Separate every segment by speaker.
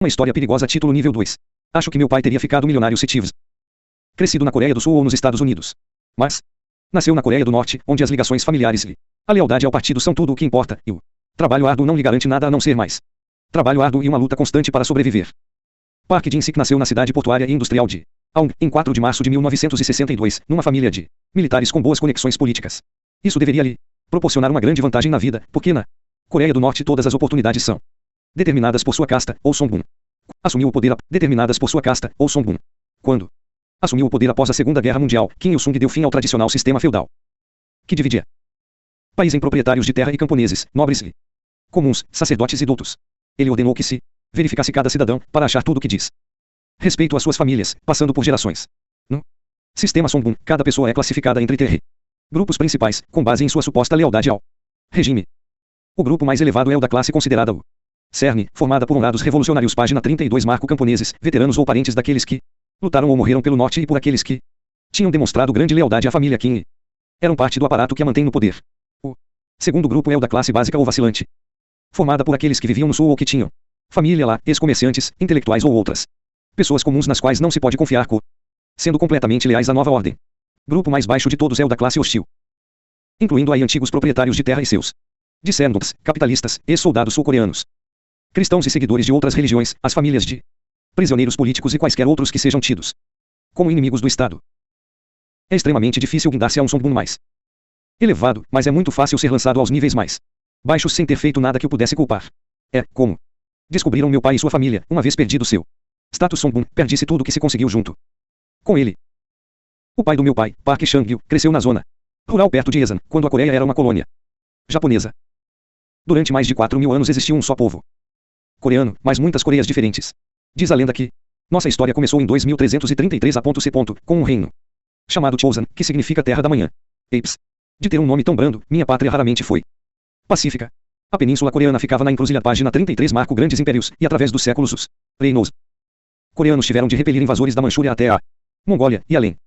Speaker 1: Uma história perigosa. Título nível 2. Acho que meu pai teria ficado milionário se tivesse crescido na Coreia do Sul ou nos Estados Unidos. Mas nasceu na Coreia do Norte, onde as ligações familiares e a lealdade ao partido são tudo o que importa, e o trabalho árduo não lhe garante nada a não ser mais trabalho árduo e uma luta constante para sobreviver. Park Jin-sik nasceu na cidade portuária e industrial de Aung, em 4 de março de 1962, numa família de militares com boas conexões políticas. Isso deveria lhe proporcionar uma grande vantagem na vida, porque na Coreia do Norte todas as oportunidades são determinadas por sua casta, ou Songun. Assumiu o poder determinadas por sua casta, ou Songun. Quando assumiu o poder após a Segunda Guerra Mundial, Kim Il-sung deu fim ao tradicional sistema feudal, que dividia o país em proprietários de terra e camponeses, nobres e comuns, sacerdotes e doutos. Ele ordenou que se verificasse cada cidadão, para achar tudo o que diz respeito às suas famílias, passando por gerações. No sistema Songun, cada pessoa é classificada entre grupos principais, com base em sua suposta lealdade ao regime. O grupo mais elevado é o da classe considerada o cerne, formada por honrados revolucionários. Página 32. Marco camponeses, veteranos ou parentes daqueles que lutaram ou morreram pelo norte, e por aqueles que tinham demonstrado grande lealdade à família Kim e eram parte do aparato que a mantém no poder. O segundo grupo é o da classe básica ou vacilante, formada por aqueles que viviam no sul ou que tinham família lá, ex-comerciantes, intelectuais ou outras pessoas comuns nas quais não se pode confiar, sendo completamente leais à nova ordem. Grupo mais baixo de todos é o da classe hostil, incluindo aí antigos proprietários de terra e seus descendentes, capitalistas, ex-soldados sul-coreanos, cristãos e seguidores de outras religiões, as famílias de prisioneiros políticos e quaisquer outros que sejam tidos como inimigos do Estado. É extremamente difícil guindar-se a um Songun mais elevado, mas é muito fácil ser lançado aos níveis mais baixos sem ter feito nada que o pudesse culpar. É como descobriram meu pai e sua família, uma vez perdido seu status Songun, perdisse tudo que se conseguiu junto com ele. O pai do meu pai, Park Chang-gyu, cresceu na zona rural perto de Esan, quando a Coreia era uma colônia japonesa. Durante mais de 4.000 anos existiu um só povo coreano, mas muitas Coreias diferentes. Diz a lenda que nossa história começou em 2333 a.C., com um reino chamado Chosan, que significa Terra da Manhã. Apes de ter um nome tão brando, minha pátria raramente foi pacífica. A Península Coreana ficava na encruzilhada. Página 33. Marco grandes impérios, e através dos séculos os reinos coreanos tiveram de repelir invasores da Manchúria até a Mongólia e além.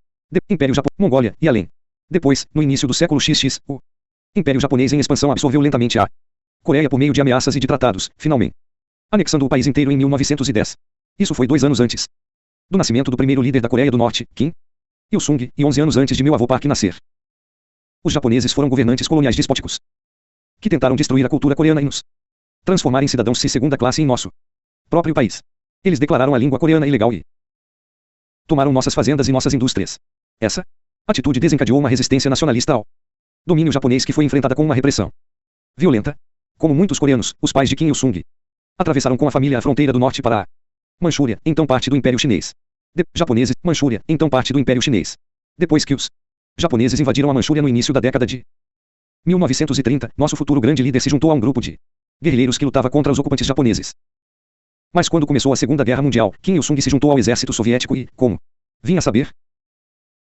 Speaker 1: Império Japão, Mongólia e além. Depois, no início do século XX, o Império Japonês em expansão absorveu lentamente a Coreia por meio de ameaças e de tratados, finalmente anexando o país inteiro em 1910. Isso foi 2 anos antes do nascimento do primeiro líder da Coreia do Norte, Kim Il-sung, e 11 anos antes de meu avô Park nascer. Os japoneses foram governantes coloniais despóticos que tentaram destruir a cultura coreana e nos transformar em cidadãos de segunda classe em nosso próprio país. Eles declararam a língua coreana ilegal e tomaram nossas fazendas e nossas indústrias. Essa atitude desencadeou uma resistência nacionalista ao domínio japonês que foi enfrentada com uma repressão violenta. Como muitos coreanos, os pais de Kim Il-sung atravessaram com a família a fronteira do norte para a Manchúria, então parte do Império Chinês. Japoneses, Manchúria, então parte do Império Chinês. Depois que os japoneses invadiram a Manchúria no início da década de 1930, nosso futuro grande líder se juntou a um grupo de guerrilheiros que lutava contra os ocupantes japoneses. Mas quando começou a Segunda Guerra Mundial, Kim Il-sung se juntou ao exército soviético e, como vinha a saber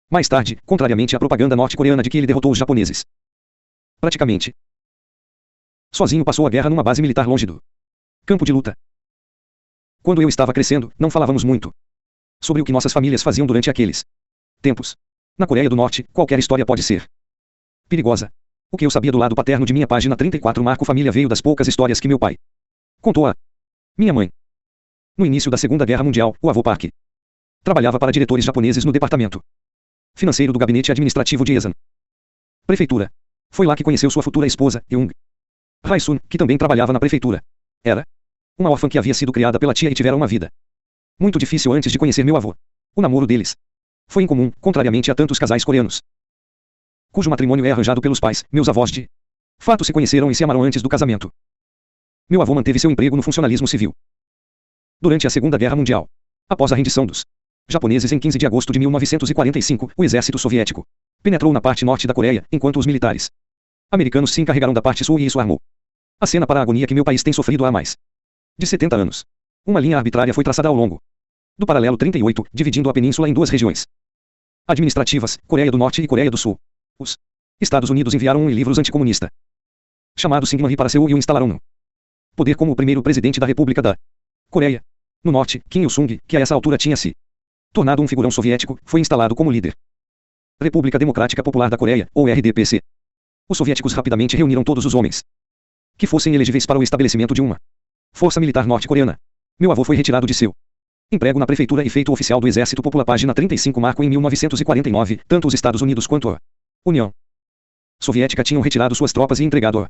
Speaker 1: mais tarde, contrariamente à propaganda norte-coreana de que ele derrotou os japoneses, praticamente sozinho, passou a guerra numa base militar longe do campo de luta. Quando eu estava crescendo, não falávamos muito sobre o que nossas famílias faziam durante aqueles tempos. Na Coreia do Norte, qualquer história pode ser perigosa. O que eu sabia do lado paterno de minha. Página 34. Marco família veio das poucas histórias que meu pai contou a minha mãe. No início da Segunda Guerra Mundial, o avô Park trabalhava para diretores japoneses no departamento financeiro do gabinete administrativo de Esan Prefeitura. Foi lá que conheceu sua futura esposa, Young Hae-sun, que também trabalhava na prefeitura. Era uma órfã que havia sido criada pela tia e tiveram uma vida muito difícil antes de conhecer meu avô. O namoro deles foi incomum, contrariamente a tantos casais coreanos cujo matrimônio é arranjado pelos pais. Meus avós de fato se conheceram e se amaram antes do casamento. Meu avô manteve seu emprego no funcionalismo civil durante a Segunda Guerra Mundial. Após a rendição dos japoneses em 15 de agosto de 1945, o exército soviético penetrou na parte norte da Coreia, enquanto os militares americanos se encarregaram da parte sul, e isso armou a cena para a agonia que meu país tem sofrido há mais de 70 anos. Uma linha arbitrária foi traçada ao longo do paralelo 38, dividindo a península em 2 regiões administrativas, Coreia do Norte e Coreia do Sul. Os Estados Unidos enviaram um livros anticomunista chamado Syngman Rhee para Seul e o instalaram no poder como o primeiro presidente da República da Coreia. No norte, Kim Il-sung, que a essa altura tinha se tornado um figurão soviético, foi instalado como líder República Democrática Popular da Coreia, ou RDPC. Os soviéticos rapidamente reuniram todos os homens que fossem elegíveis para o estabelecimento de uma força militar norte-coreana. Meu avô foi retirado de seu emprego na prefeitura e feito oficial do Exército Popular. Página 35. Marco em 1949, tanto os Estados Unidos quanto a União Soviética tinham retirado suas tropas e entregado a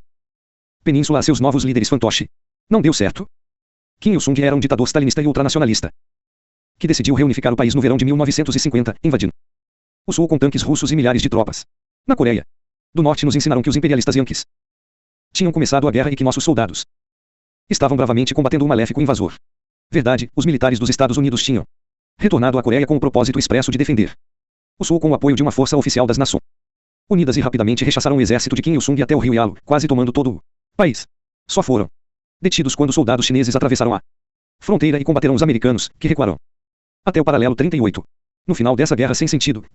Speaker 1: península a seus novos líderes. Fantoche. Não deu certo. Kim Il-sung era um ditador stalinista e ultranacionalista que decidiu reunificar o país no verão de 1950, invadindo o sul com tanques russos e milhares de tropas. Na Coreia do Norte nos ensinaram que os imperialistas yankees tinham começado a guerra e que nossos soldados estavam bravamente combatendo o maléfico invasor. Verdade, os militares dos Estados Unidos tinham retornado à Coreia com o propósito expresso de defender o sul com o apoio de uma força oficial das Nações Unidas e rapidamente rechaçaram o exército de Kim Il-sung até o rio Yalu, quase tomando todo o país. Só foram detidos quando soldados chineses atravessaram a fronteira e combateram os americanos, que recuaram até o paralelo 38. No final dessa guerra sem sentido,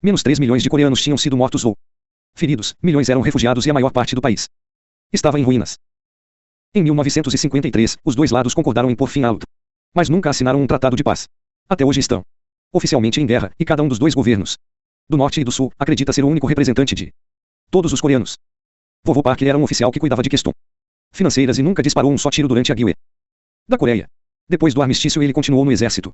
Speaker 1: menos 3 milhões de coreanos tinham sido mortos ou feridos, milhões eram refugiados e a maior parte do país estava em ruínas. Em 1953, os dois lados concordaram em pôr fim à luta, mas nunca assinaram um tratado de paz. Até hoje estão oficialmente em guerra, e cada um dos dois governos, do Norte e do Sul, acredita ser o único representante de todos os coreanos. Vovô Park era um oficial que cuidava de questões financeiras e nunca disparou um só tiro durante a guerra da Coreia. Depois do armistício ele continuou no exército,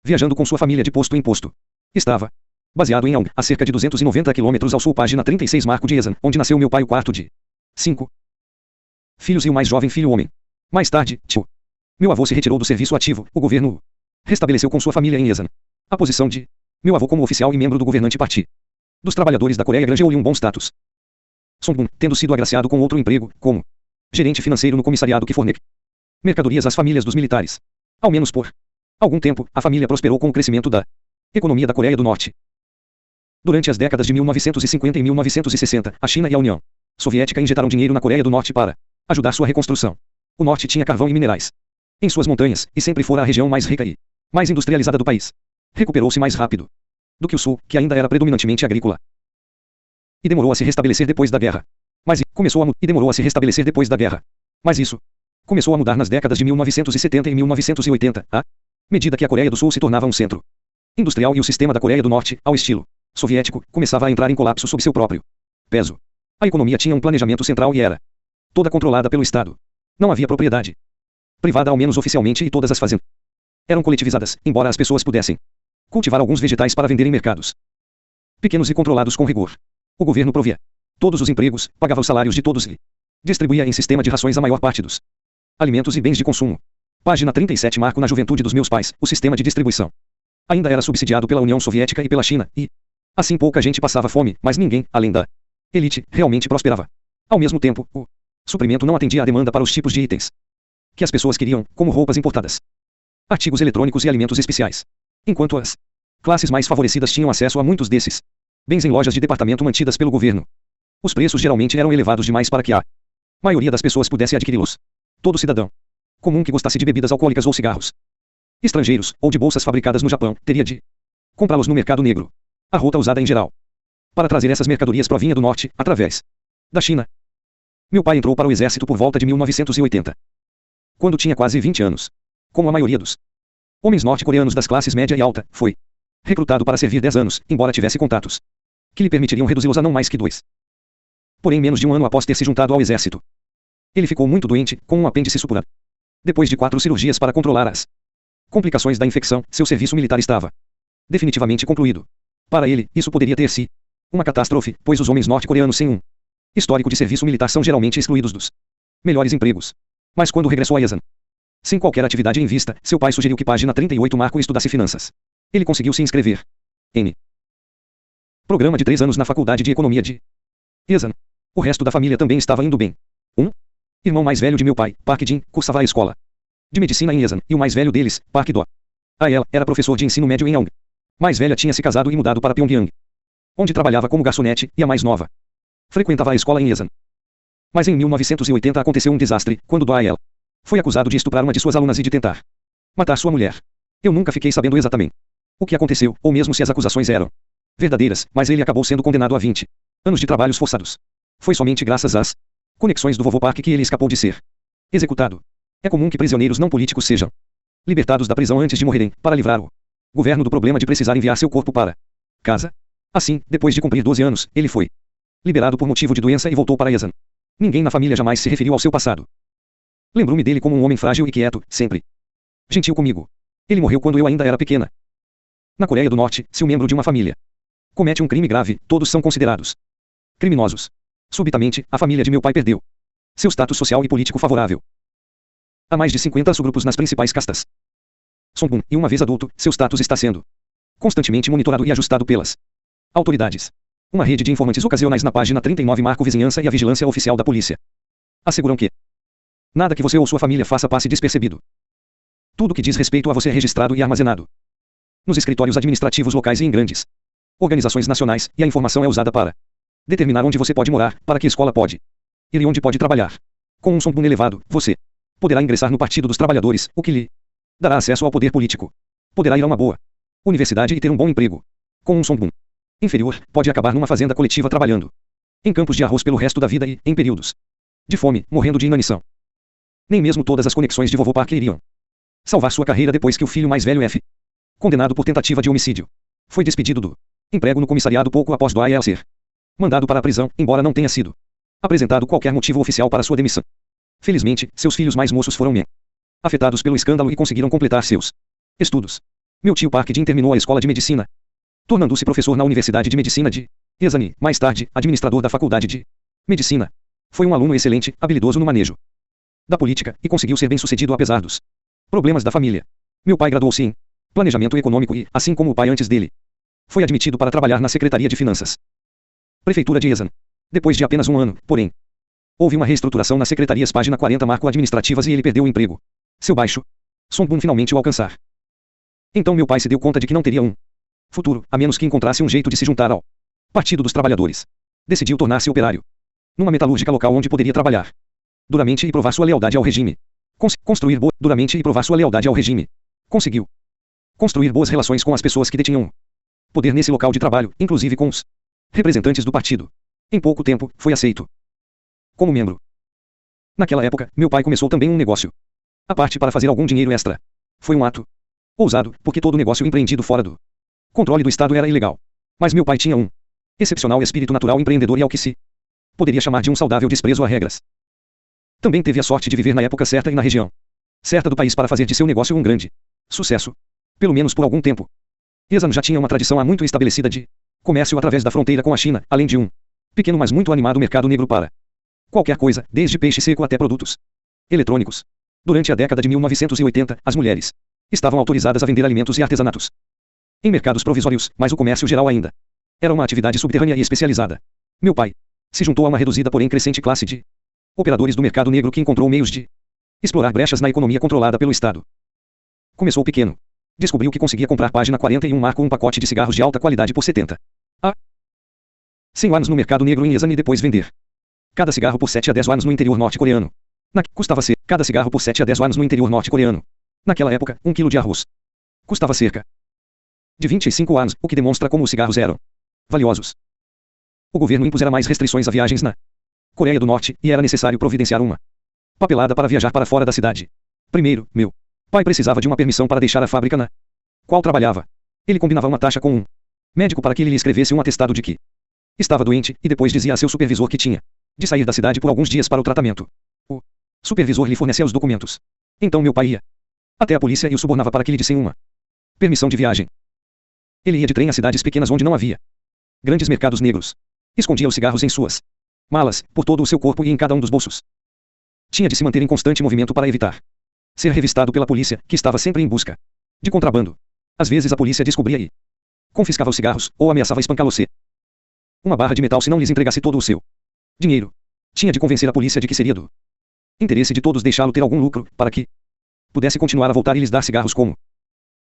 Speaker 1: viajando com sua família de posto em posto. Estava baseado em Aung, a cerca de 290 quilômetros ao sul. Página 36. Marco de Yesan, onde nasceu meu pai, o quarto de 5 filhos e o mais jovem filho homem. Mais tarde, tio meu avô se retirou do serviço ativo. O governo o restabeleceu com sua família em Yesan. A posição de meu avô como oficial e membro do governante Parti dos Trabalhadores da Coreia granjeou-lhe um bom status. Songbun, tendo sido agraciado com outro emprego, como gerente financeiro no comissariado que fornece mercadorias às famílias dos militares. Ao menos por algum tempo, a família prosperou com o crescimento da economia da Coreia do Norte. Durante as décadas de 1950 e 1960, a China e a União Soviética injetaram dinheiro na Coreia do Norte para ajudar sua reconstrução. O Norte tinha carvão e minerais em suas montanhas, e sempre fora a região mais rica e mais industrializada do país. Recuperou-se mais rápido do que o Sul, que ainda era predominantemente agrícola, e demorou a se restabelecer depois da guerra. Mas isso começou a mudar nas décadas de 1970 e 1980, à medida que a Coreia do Sul se tornava um centro industrial e o sistema da Coreia do Norte, ao estilo soviético, começava a entrar em colapso sob seu próprio peso. A economia tinha um planejamento central e era toda controlada pelo Estado. Não havia propriedade privada, ao menos oficialmente, e todas as fazendas eram coletivizadas, embora as pessoas pudessem cultivar alguns vegetais para vender em mercados pequenos e controlados com rigor. O governo provia todos os empregos, pagava os salários de todos e distribuía em sistema de rações a maior parte dos alimentos e bens de consumo. Página 37. Marco na juventude dos meus pais, o sistema de distribuição ainda era subsidiado pela União Soviética e pela China, e assim pouca gente passava fome, mas ninguém, além da elite, realmente prosperava. Ao mesmo tempo, o suprimento não atendia à demanda para os tipos de itens que as pessoas queriam, como roupas importadas, artigos eletrônicos e alimentos especiais. Enquanto as classes mais favorecidas tinham acesso a muitos desses bens em lojas de departamento mantidas pelo governo, os preços geralmente eram elevados demais para que a maioria das pessoas pudesse adquiri-los. Todo cidadão comum que gostasse de bebidas alcoólicas ou cigarros estrangeiros, ou de bolsas fabricadas no Japão, teria de comprá-los no mercado negro. A rota usada em geral para trazer essas mercadorias provinha do norte, através da China. Meu pai entrou para o exército por volta de 1980. Quando tinha quase 20 anos. Como a maioria dos homens norte-coreanos das classes média e alta, foi recrutado para servir 10 anos, embora tivesse contatos que lhe permitiriam reduzi-los a não mais que 2. Porém, menos de um ano após ter se juntado ao exército, ele ficou muito doente, com um apêndice supurado. Depois de 4 cirurgias para controlar as complicações da infecção, seu serviço militar estava definitivamente concluído. Para ele, isso poderia ter sido uma catástrofe, pois os homens norte-coreanos sem um histórico de serviço militar são geralmente excluídos dos melhores empregos. Mas quando regressou a Yesan, sem qualquer atividade em vista, seu pai sugeriu que página 38 Marco estudasse finanças. Ele conseguiu se inscrever em programa de 3 anos na Faculdade de Economia de Yesan. O resto da família também estava indo bem. Um irmão mais velho de meu pai, Park Jin, cursava a escola de medicina em Yesan, e o mais velho deles, Park Do Ael, era professor de ensino médio em Aung. Mais velha tinha se casado e mudado para Pyongyang, onde trabalhava como garçonete, e a mais nova frequentava a escola em Yesan. Mas em 1980 aconteceu um desastre, quando Do Ael foi acusado de estuprar uma de suas alunas e de tentar matar sua mulher. Eu nunca fiquei sabendo exatamente o que aconteceu, ou mesmo se as acusações eram verdadeiras, mas ele acabou sendo condenado a 20 anos de trabalhos forçados. Foi somente graças às conexões do vovô Park que ele escapou de ser executado. É comum que prisioneiros não políticos sejam libertados da prisão antes de morrerem, para livrar o governo do problema de precisar enviar seu corpo para casa. Assim, depois de cumprir 12 anos, ele foi liberado por motivo de doença e voltou para Yesan. Ninguém na família jamais se referiu ao seu passado. Lembro-me dele como um homem frágil e quieto, sempre Gentil comigo. Ele morreu quando eu ainda era pequena. Na Coreia do Norte, se um membro de uma família comete um crime grave, todos são considerados criminosos. Subitamente, a família de meu pai perdeu seu status social e político favorável. Há mais de 50 subgrupos nas principais castas Songbun, e uma vez adulto, seu status está sendo constantemente monitorado e ajustado pelas autoridades. Uma rede de informantes ocasionais na página 39 marca a vizinhança e a vigilância oficial da polícia. Asseguram que nada que você ou sua família faça passe despercebido. Tudo que diz respeito a você é registrado e armazenado nos escritórios administrativos locais e em grandes organizações nacionais, e a informação é usada para determinar onde você pode morar, para que escola pode ir e onde pode trabalhar. Com um Songbun elevado, você poderá ingressar no Partido dos Trabalhadores, o que lhe dará acesso ao poder político. Poderá ir a uma boa universidade e ter um bom emprego. Com um Songbun inferior, pode acabar numa fazenda coletiva trabalhando em campos de arroz pelo resto da vida e, em períodos de fome, morrendo de inanição. Nem mesmo todas as conexões de vovô Park iriam salvar sua carreira depois que o filho mais velho F, condenado por tentativa de homicídio, foi despedido do emprego no comissariado pouco após Doyle ser mandado para a prisão, embora não tenha sido apresentado qualquer motivo oficial para sua demissão. Felizmente, seus filhos mais moços foram afetados pelo escândalo e conseguiram completar seus estudos. Meu tio Park Jin terminou a escola de medicina, tornando-se professor na Universidade de Medicina de Yezani, mais tarde, administrador da Faculdade de Medicina. Foi um aluno excelente, habilidoso no manejo da política, e conseguiu ser bem-sucedido apesar dos problemas da família. Meu pai graduou-se em planejamento econômico e, assim como o pai antes dele, foi admitido para trabalhar na Secretaria de Finanças Prefeitura de Yezan. Depois de apenas um ano, porém, houve uma reestruturação nas secretarias página 40 marco administrativas e ele perdeu o emprego. Seu baixo Songbun finalmente o alcançar. Então meu pai se deu conta de que não teria um futuro, a menos que encontrasse um jeito de se juntar ao Partido dos Trabalhadores. Decidiu tornar-se operário numa metalúrgica local onde poderia trabalhar duramente e provar sua lealdade ao regime. Duramente e provar sua lealdade ao regime. Conseguiu construir boas relações com as pessoas que detinham poder nesse local de trabalho, inclusive com os representantes do partido. Em pouco tempo, foi aceito como membro. Naquela época, meu pai começou também um negócio à parte para fazer algum dinheiro extra. Foi um ato ousado, porque todo negócio empreendido fora do controle do Estado era ilegal. Mas meu pai tinha um excepcional espírito natural empreendedor e ao que se poderia chamar de um saudável desprezo a regras. Também teve a sorte de viver na época certa e na região certa do país para fazer de seu negócio um grande sucesso. Pelo menos por algum tempo. Yezan já tinha uma tradição há muito estabelecida de comércio através da fronteira com a China, além de um pequeno mas muito animado mercado negro para qualquer coisa, desde peixe seco até produtos eletrônicos. Durante a década de 1980, as mulheres estavam autorizadas a vender alimentos e artesanatos em mercados provisórios, mas o comércio geral ainda era uma atividade subterrânea e especializada. Meu pai se juntou a uma reduzida porém crescente classe de operadores do mercado negro que encontrou meios de explorar brechas na economia controlada pelo Estado. Começou pequeno. Descobriu que conseguia comprar página 41 marco um pacote de cigarros de alta qualidade por 70 a 100 anos no mercado negro em Yezan e depois vender cada cigarro por 7 a 10 anos no interior norte-coreano. Custava ser cada cigarro por 7 a 10 anos no interior norte-coreano. Naquela época, 1 quilo de arroz custava cerca de 25 anos, o que demonstra como os cigarros eram valiosos. O governo impusera mais restrições a viagens na Coreia do Norte, e era necessário providenciar uma papelada para viajar para fora da cidade. Primeiro, meu pai precisava de uma permissão para deixar a fábrica na qual trabalhava. Ele combinava uma taxa com um médico para que ele lhe escrevesse um atestado de que estava doente, e depois dizia a seu supervisor que tinha de sair da cidade por alguns dias para o tratamento. O supervisor lhe fornecia os documentos. Então meu pai ia até a polícia e o subornava para que lhe dessem uma permissão de viagem. Ele ia de trem a cidades pequenas onde não havia grandes mercados negros. Escondia os cigarros em suas malas, por todo o seu corpo e em cada um dos bolsos. Tinha de se manter em constante movimento para evitar ser revistado pela polícia, que estava sempre em busca de contrabando. Às vezes a polícia descobria e confiscava os cigarros, ou ameaçava espancá-lo-se uma barra de metal se não lhes entregasse todo o seu dinheiro. Tinha de convencer a polícia de que seria do interesse de todos deixá-lo ter algum lucro, para que pudesse continuar a voltar e lhes dar cigarros como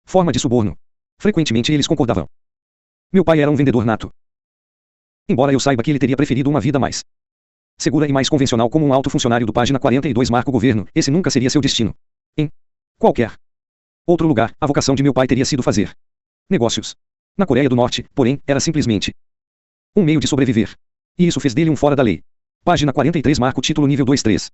Speaker 1: forma de suborno. Frequentemente eles concordavam. Meu pai era um vendedor nato. Embora eu saiba que ele teria preferido uma vida mais segura e mais convencional como um alto funcionário do página 42 marca o governo, esse nunca seria seu destino. Em qualquer outro lugar, a vocação de meu pai teria sido fazer negócios. Na Coreia do Norte, porém, era simplesmente um meio de sobreviver. E isso fez dele um fora da lei. Página 43 marca o título nível 2-3.